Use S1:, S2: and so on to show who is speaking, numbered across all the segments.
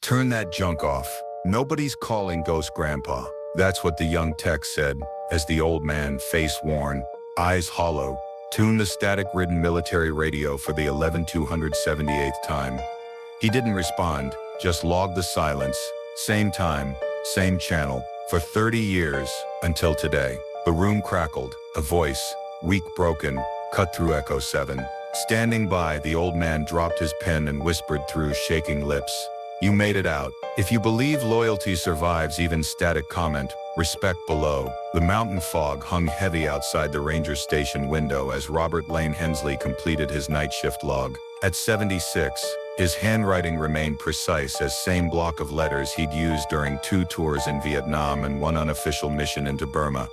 S1: Turn that junk off. Nobody's calling Ghost Grandpa. That's what the young tech said, as the old man, face worn, eyes hollow, tuned the static-ridden military radio for the 11,278th time. He didn't respond, just logged the silence. Same time, same channel, for 30 years, until today. The room crackled, a voice, weak, broken, cut through Echo 7. Standing by, the old man dropped his pen and whispered through shaking lips. You made it out. If you believe loyalty survives even static comment, respect below. The mountain fog hung heavy outside the ranger station window as Robert Lane Hensley completed his night shift log. At 76, his handwriting remained precise as same block of letters he'd used during 2 tours in Vietnam and 1 unofficial mission into Burma.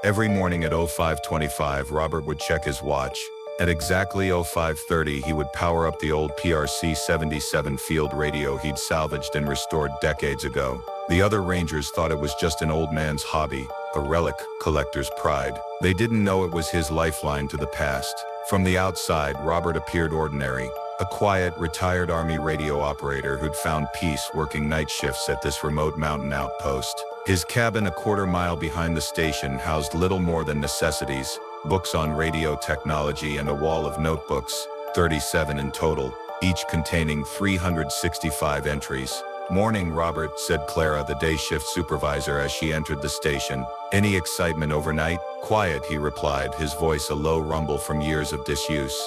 S1: Every morning at 05:25, Robert would check his watch. At exactly 05:30, he would power up the old PRC-77 field radio he'd salvaged and restored decades ago. The other rangers thought it was just an old man's hobby, a relic, collector's pride. They didn't know it was his lifeline to the past. From the outside, Robert appeared ordinary, a quiet, retired Army radio operator who'd found peace working night shifts at this remote mountain outpost. His cabin, a quarter-mile behind the station, housed little more than necessities: books on radio technology and a wall of notebooks, 37 in total, each containing 365 entries. Morning, Robert, said Clara, the day shift supervisor, as she entered the station. Any excitement overnight? Quiet, he replied, his voice a low rumble from years of disuse.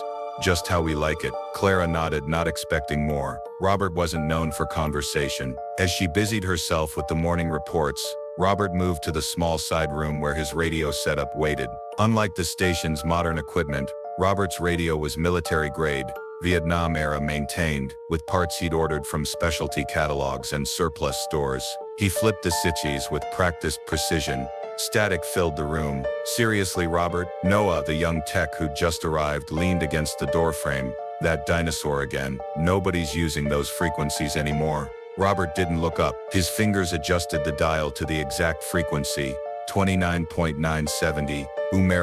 S1: Just how we like it. Clara nodded, not expecting more. Robert wasn't known for conversation. As she busied herself with the morning reports, Robert moved to the small side room where his radio setup waited. Unlike the station's modern equipment, Robert's radio was military-grade, Vietnam-era maintained, with parts he'd ordered from specialty catalogs and surplus stores. He flipped the switches with practiced precision. Static filled the room. Seriously, Robert? Noah, the young tech who'd just arrived, leaned against the doorframe. That dinosaur again. Nobody's using those frequencies anymore. Robert didn't look up. His fingers adjusted the dial to the exact frequency, 29.970,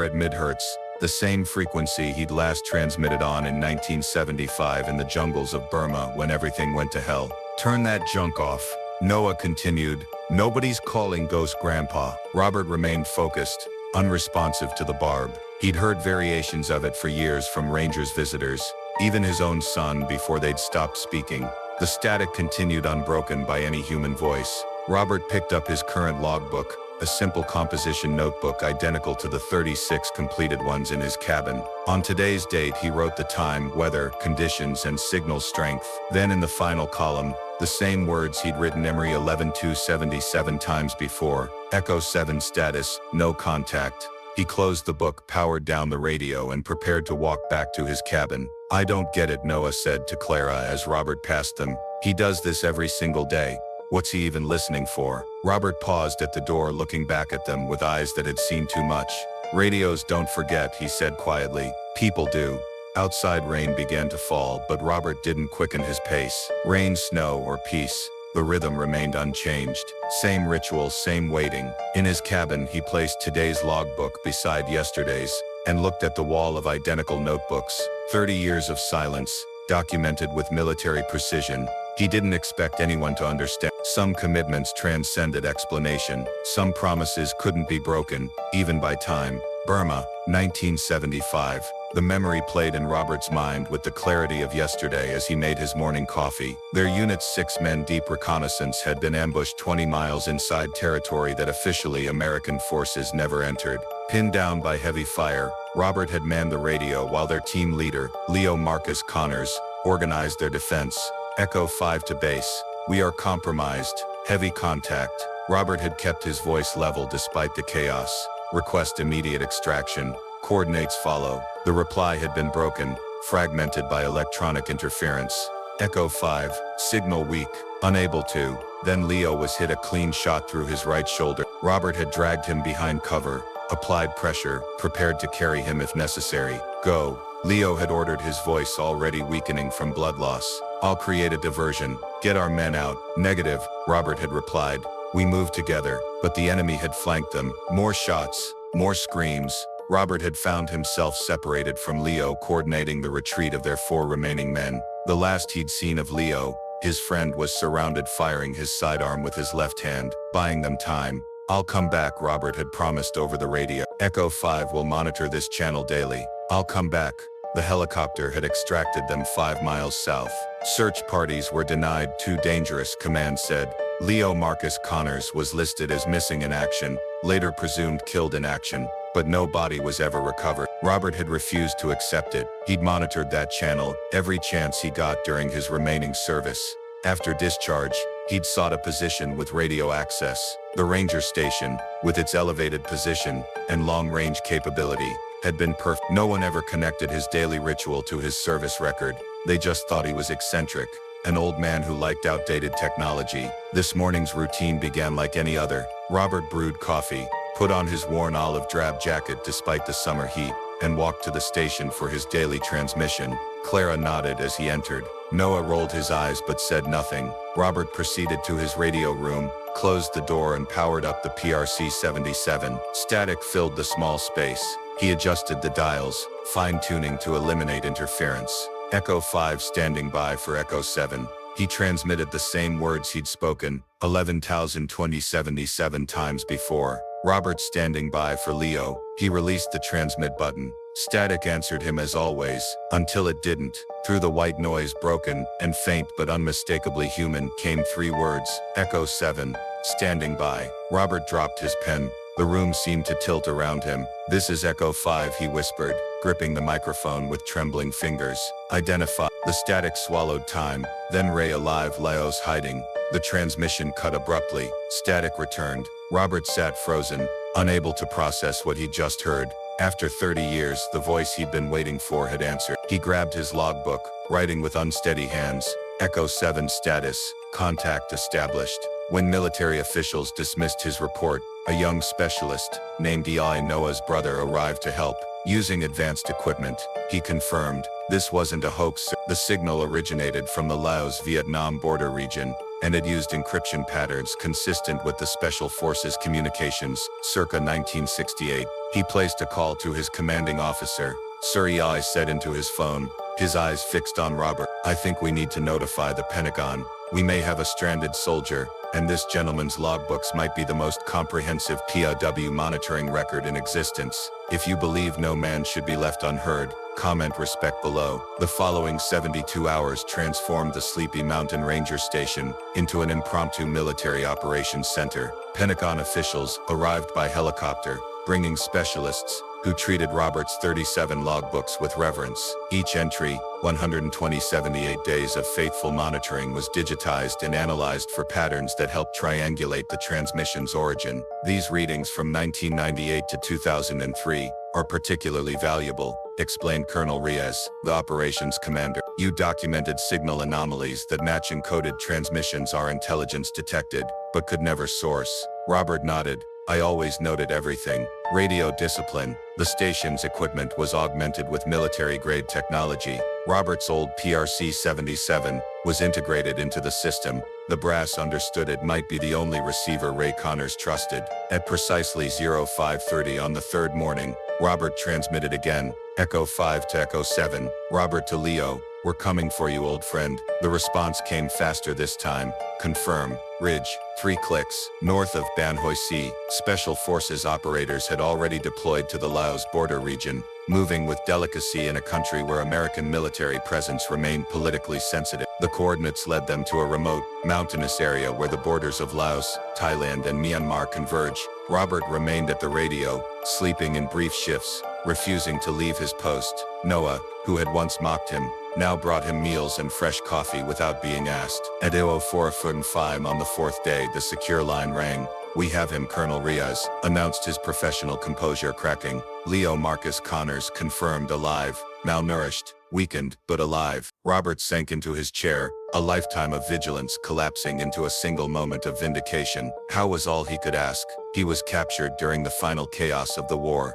S1: at mid-hertz, the same frequency he'd last transmitted on in 1975 in the jungles of Burma when everything went to hell. Turn that junk off, Noah continued. Nobody's calling Ghost Grandpa. Robert remained focused, unresponsive to the barb. He'd heard variations of it for years from Rangers' visitors, even his own son before they'd stopped speaking. The static continued unbroken by any human voice. Robert picked up his current logbook, a simple composition notebook identical to the 36 completed ones in his cabin. On today's date, he wrote the time, weather, conditions, and signal strength. Then in the final column, the same words he'd written Emery 11,277 times before. Echo 7 status, no contact. He closed the book, powered down the radio, and prepared to walk back to his cabin. I don't get it, Noah said to Clara as Robert passed them. He does this every single day. What's he even listening for? Robert paused at the door, looking back at them with eyes that had seen too much. Radios don't forget, he said quietly. People do. Outside rain began to fall, but Robert didn't quicken his pace. Rain, snow, or peace, the rhythm remained unchanged. Same ritual, same waiting. In his cabin, he placed today's logbook beside yesterday's and looked at the wall of identical notebooks. 30 years of silence, documented with military precision. He didn't expect anyone to understand. Some commitments transcended explanation. Some promises couldn't be broken, even by time. Burma, 1975. The memory played in Robert's mind with the clarity of yesterday as he made his morning coffee. Their unit's 6-men-deep reconnaissance had been ambushed 20 miles inside territory that officially American forces never entered. Pinned down by heavy fire, Robert had manned the radio while their team leader, Leo Marcus Connors, organized their defense. Echo 5 to base. We are compromised. Heavy contact. Robert had kept his voice level despite the chaos. Request immediate extraction. Coordinates follow. The reply had been broken, fragmented by electronic interference. Echo 5. Signal weak. Unable to. Then Leo was hit a clean shot through his right shoulder. Robert had dragged him behind cover, applied pressure, prepared to carry him if necessary. Go. Leo had ordered, his voice already weakening from blood loss. I'll create a diversion. Get our men out. Negative, Robert had replied. We moved together, but the enemy had flanked them. More shots, more screams. Robert had found himself separated from Leo, coordinating the retreat of their 4 remaining men. The last he'd seen of Leo, His friend was surrounded, firing his sidearm with his left hand, buying them time. "I'll come back," Robert had promised over the radio. Echo 5 will monitor this channel daily. "I'll come back." The helicopter had extracted them 5 miles south. Search parties were denied. "Too dangerous," command said. Leo Marcus Connors was listed as missing in action, later presumed killed in action, but no body was ever recovered. Robert had refused to accept it. He'd monitored that channel every chance he got during his remaining service. After discharge, he'd sought a position with radio access. The ranger station, with its elevated position and long-range capability, had been perfect. No one ever connected his daily ritual to his service record. They just thought he was eccentric, an old man who liked outdated technology. This morning's routine began like any other. Robert brewed coffee, put on his worn olive drab jacket despite the summer heat, and walked to the station for his daily transmission. Clara nodded as he entered. Noah rolled his eyes but said nothing. Robert proceeded to his radio room, closed the door and powered up the PRC-77. Static filled the small space. He adjusted the dials, fine-tuning to eliminate interference. Echo 5 standing by for Echo 7. He transmitted the same words he'd spoken 11,077 times before. Robert standing by for Leo. He released the transmit button. Static answered him as always, until it didn't. Through the white noise, broken and faint but unmistakably human, came 3 words: Echo 7, standing by. Robert dropped his pen. The room seemed to tilt around him. "This is Echo 5, he whispered, gripping the microphone with trembling fingers. "Identify." The static swallowed time, then Ray alive, Leo's hiding. The transmission cut abruptly. Static returned. Robert sat frozen, unable to process what he'd just heard. After 30 years, the voice he'd been waiting for had answered. He grabbed his logbook, writing with unsteady hands. Echo 7 status, contact established. When military officials dismissed his report, a young specialist, named Eli, Noah's brother, arrived to help. Using advanced equipment, he confirmed this wasn't a hoax. The signal originated from the Laos-Vietnam border region, and it used encryption patterns consistent with the Special Forces communications, circa 1968. He placed a call to his commanding officer. "Sir," Eli said into his phone, his eyes fixed on Robert. "I think we need to notify the Pentagon. We may have a stranded soldier, and this gentleman's logbooks might be the most comprehensive POW monitoring record in existence. If you believe no man should be left unheard, comment respect below." The following 72 hours transformed the sleepy mountain ranger station into an impromptu military operations center. Pentagon officials arrived by helicopter, bringing specialists who treated Robert's 37 logbooks with reverence. Each entry, 178 days of faithful monitoring, was digitized and analyzed for patterns that helped triangulate the transmission's origin. "These readings from 1998 to 2003 are particularly valuable," explained Colonel Riaz, the operations commander. "You documented signal anomalies that match encoded transmissions our intelligence detected, but could never source." Robert nodded. "I always noted everything." Radio discipline. The station's equipment was augmented with military-grade technology. Robert's old PRC-77 was integrated into the system. The brass understood it might be the only receiver Ray Connors trusted. At precisely 0530 on the 3rd morning, Robert transmitted again. "Echo 5 to Echo 7, Robert to Leo. We're coming for you, old friend." The response came faster this time. "Confirm. Ridge, 3 clicks. North of Ban Hoi Si." Special Forces operators had already deployed to the Laos border region, moving with delicacy in a country where American military presence remained politically sensitive. The coordinates led them to a remote, mountainous area where the borders of Laos, Thailand and Myanmar converge. Robert remained at the radio, sleeping in brief shifts, refusing to leave his post. Noah, who had once mocked him, now brought him meals and fresh coffee without being asked. At 04:05 on the 4th day, the secure line rang. "We have him," Colonel Riaz announced, his professional composure cracking. Leo Marcus Connors confirmed alive, malnourished, weakened, but alive. Robert sank into his chair, a lifetime of vigilance collapsing into a single moment of vindication. How was all he could ask? He was captured during the final chaos of the war.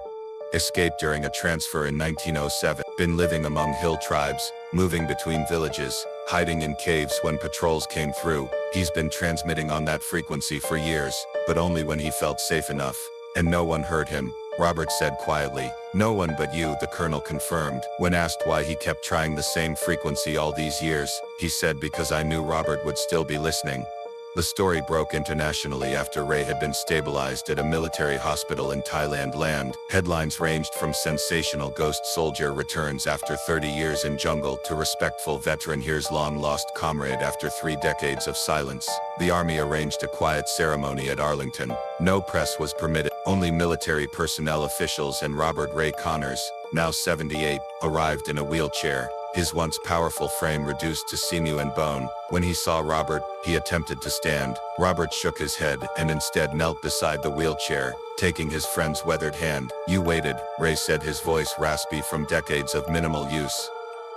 S1: Escaped during a transfer in 1907. Been living among hill tribes, moving between villages, hiding in caves when patrols came through. He's been transmitting on that frequency for years, but only when he felt safe enough. And no one heard him, Robert said quietly. No one but you, the colonel confirmed. When asked why he kept trying the same frequency all these years, he said because I knew Robert would still be listening. The story broke internationally after Ray had been stabilized at a military hospital in Thailand land. Headlines ranged from sensational ghost soldier returns after 30 years in jungle to respectful veteran hears long-lost comrade after 3 decades of silence. The army arranged a quiet ceremony at Arlington. No press was permitted. Only military personnel officials and Robert Ray Connors, now 78, arrived in a wheelchair, his once powerful frame reduced to sinew and bone. When he saw Robert, he attempted to stand. Robert shook his head and instead knelt beside the wheelchair, taking his friend's weathered hand. You waited, Ray said, his voice raspy from decades of minimal use.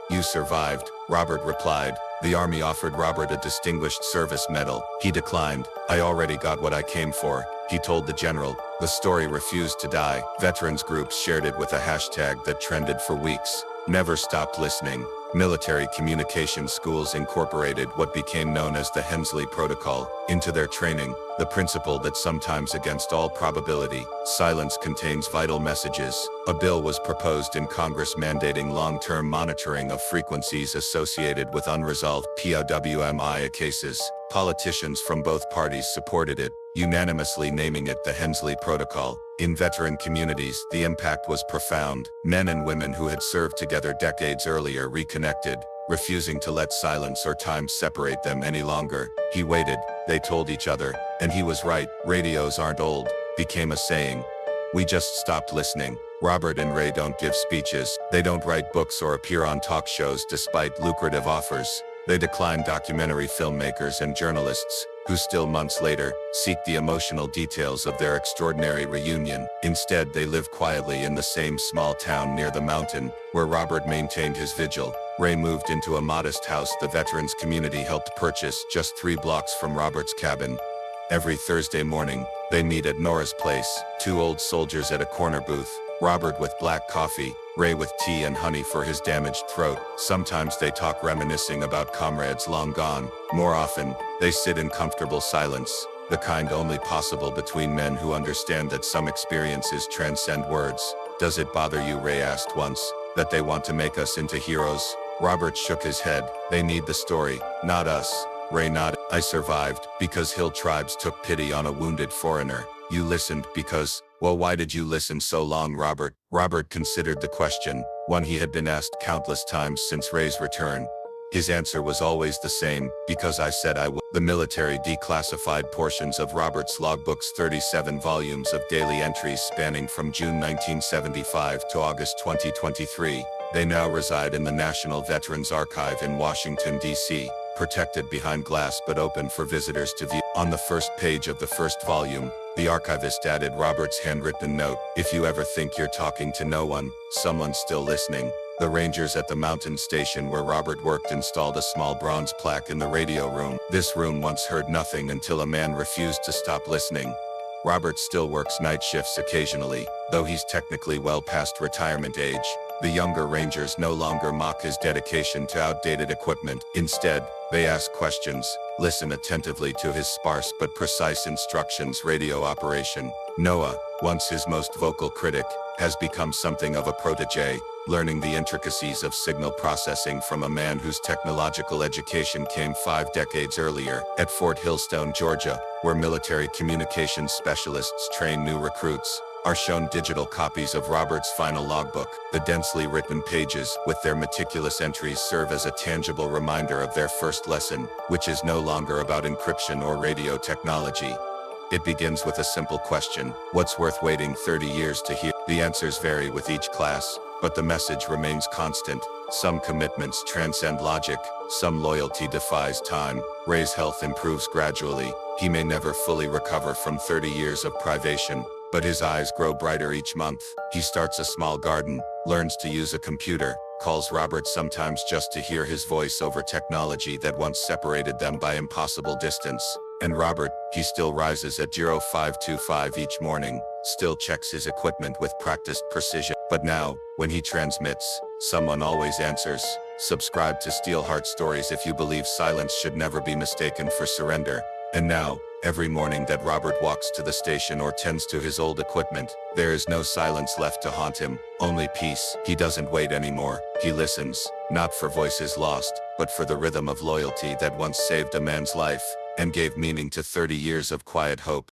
S1: You survived, Robert replied. The army offered Robert a Distinguished Service Medal. He declined. I already got what I came for, he told the general. The story refused to die. Veterans groups shared it with a hashtag that trended for weeks. Never stopped listening. Military communication schools incorporated what became known as the Hensley Protocol into their training, the principle that sometimes against all probability, silence contains vital messages. A bill was proposed in Congress mandating long-term monitoring of frequencies associated with unresolved POWMI cases. Politicians from both parties supported it, unanimously naming it the Hensley Protocol. In veteran communities, the impact was profound. Men and women who had served together decades earlier reconnected, refusing to let silence or time separate them any longer. He waited, they told each other, and he was right. Radios aren't old, became a saying. We just stopped listening. Robert and Ray don't give speeches. They don't write books or appear on talk shows despite lucrative offers. They decline documentary filmmakers and journalists, who still months later, seek the emotional details of their extraordinary reunion. Instead, they live quietly in the same small town near the mountain, where Robert maintained his vigil. Ray moved into a modest house the veterans community helped purchase just 3 blocks from Robert's cabin. Every Thursday morning, they meet at Nora's place, 2 old soldiers at a corner booth, Robert with black coffee, Ray with tea and honey for his damaged throat. Sometimes they talk reminiscing about comrades long gone. More often, they sit in comfortable silence, the kind only possible between men who understand that some experiences transcend words. Does it bother you, Ray asked once, that they want to make us into heroes? Robert shook his head. They need the story, not us. Ray nodded. I survived because hill tribes took pity on a wounded foreigner. You listened because, well, why did you listen so long, Robert? Robert considered the question, one he had been asked countless times since Ray's return. His answer was always the same, because I said I would. The military declassified portions of Robert's logbook's 37 volumes of daily entries spanning from June 1975 to August 2023. They now reside in the National Veterans Archive in Washington, D.C., protected behind glass but open for visitors to view. On the first page of the first volume, the archivist added Robert's handwritten note, if you ever think you're talking to no one, someone's still listening. The rangers at the mountain station where Robert worked installed a small bronze plaque in the radio room. This room once heard nothing until a man refused to stop listening. Robert still works night shifts occasionally, though he's technically well past retirement age. The younger rangers no longer mock his dedication to outdated equipment. Instead, they ask questions, listen attentively to his sparse but precise instructions. Radio operation. Noah, once his most vocal critic, has become something of a protege, learning the intricacies of signal processing from a man whose technological education came 5 decades earlier. At Fort Hillstone, Georgia, where military communications specialists train new recruits, are shown digital copies of Robert's final logbook. The densely written pages, with their meticulous entries, serve as a tangible reminder of their first lesson, which is no longer about encryption or radio technology. It begins with a simple question: what's worth waiting 30 years to hear? The answers vary with each class, but the message remains constant. Some commitments transcend logic, some loyalty defies time. Ray's health improves gradually. He may never fully recover from 30 years of privation, but his eyes grow brighter each month. He starts a small garden, learns to use a computer, calls Robert sometimes just to hear his voice over technology that once separated them by impossible distance. And Robert, he still rises at 0525 each morning, still checks his equipment with practiced precision. But now, when he transmits, someone always answers. Subscribe to Steelheart Stories if you believe silence should never be mistaken for surrender. And now, every morning that Robert walks to the station or tends to his old equipment, there is no silence left to haunt him, only peace. He doesn't wait anymore, he listens, not for voices lost, but for the rhythm of loyalty that once saved a man's life, and gave meaning to 30 years of quiet hope.